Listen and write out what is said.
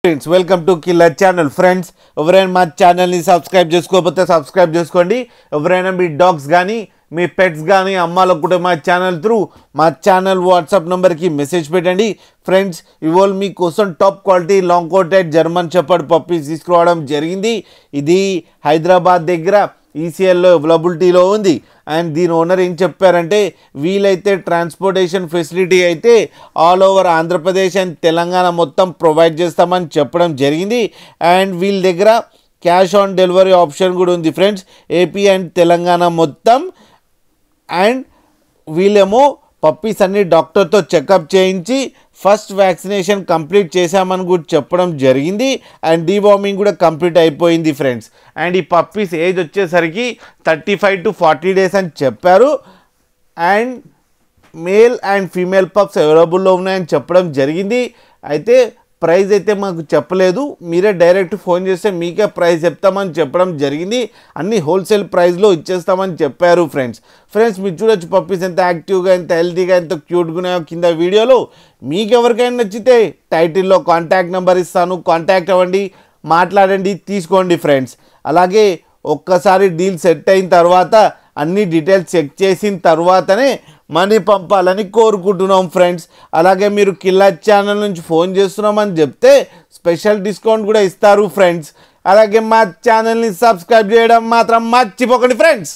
Friends welcome to killer channel. Friends ఎవరైనా మా ఛానల్ని సబ్స్క్రైబ్ చేసుకోకపోతే సబ్స్క్రైబ్ చేసుకోండి. ఎవరైనా మీ డాగ్స్ కానీ మీ పెట్స్ కానీ అమ్మాలకు కూడా మా ఛానల్ త్రూ మా ఛానల్ వాట్సాప్ నెంబర్కి మెసేజ్ పెట్టండి. ఫ్రెండ్స్ ఇవాళ మీకోసం top quality long coated German shepherd puppies తీసుకురావడం జరిగింది. ఇది హైదరాబాద్ దగ్గర ఈసీఎల్లో అవైలబిలిటీలో ఉంది. అండ్ దీని ఓనర్ ఏం చెప్పారంటే వీలైతే ట్రాన్స్పోర్టేషన్ ఫెసిలిటీ అయితే all over Andhra Pradesh and Telangana మొత్తం ప్రొవైడ్ చేస్తామని చెప్పడం జరిగింది. అండ్ వీళ్ళ దగ్గర క్యాష్ ఆన్ డెలివరీ ఆప్షన్ కూడా ఉంది ఫ్రెండ్స్, ఏపీ అండ్ తెలంగాణ మొత్తం. అండ్ వీళ్ళేమో పప్పీస్ అన్ని డాక్టర్తో చెకప్ చేయించి ఫస్ట్ వ్యాక్సినేషన్ కంప్లీట్ చేశామని కూడా చెప్పడం జరిగింది. అండ్ డీవార్మింగ్ కూడా కంప్లీట్ అయిపోయింది ఫ్రెండ్స్. అండ్ ఈ పప్పీస్ ఏజ్ వచ్చేసరికి 35 to 40 days అని చెప్పారు. And male and female pups అవైలబుల్లో ఉన్నాయని చెప్పడం జరిగింది. అయితే ప్రైస్ అయితే మాకు చెప్పలేదు, మీరే డైరెక్ట్ ఫోన్ చేస్తే మీకే ప్రైస్ చెప్తామని చెప్పడం జరిగింది. అన్ని హోల్సేల్ ప్రైస్లో ఇచ్చేస్తామని చెప్పారు ఫ్రెండ్స్. మీరు చూడొచ్చు పప్పీస్ ఎంత యాక్టివ్గా, ఎంత హెల్తీగా, ఎంత క్యూట్గా ఉన్నాయో కింద వీడియోలో. మీకు ఎవరికైనా నచ్చితే టైటిల్లో కాంటాక్ట్ నెంబర్ ఇస్తాను, కాంటాక్ట్ అవ్వండి, మాట్లాడండి, తీసుకోండి ఫ్రెండ్స్. అలాగే ఒక్కసారి డీల్ సెట్ అయిన తర్వాత అన్ని డీటెయిల్స్ చెక్ చేసిన తర్వాతనే మనీ పంపాలని కోరుకుంటున్నాం ఫ్రెండ్స్. అలాగే మీరు కిల్లర్ ఛానల్ నుంచి ఫోన్ చేస్తున్నామని చెప్తే స్పెషల్ డిస్కౌంట్ కూడా ఇస్తారు ఫ్రెండ్స్. అలాగే మా ఛానల్ని సబ్స్క్రైబ్ చేయడం మాత్రం మర్చిపోకండి ఫ్రెండ్స్.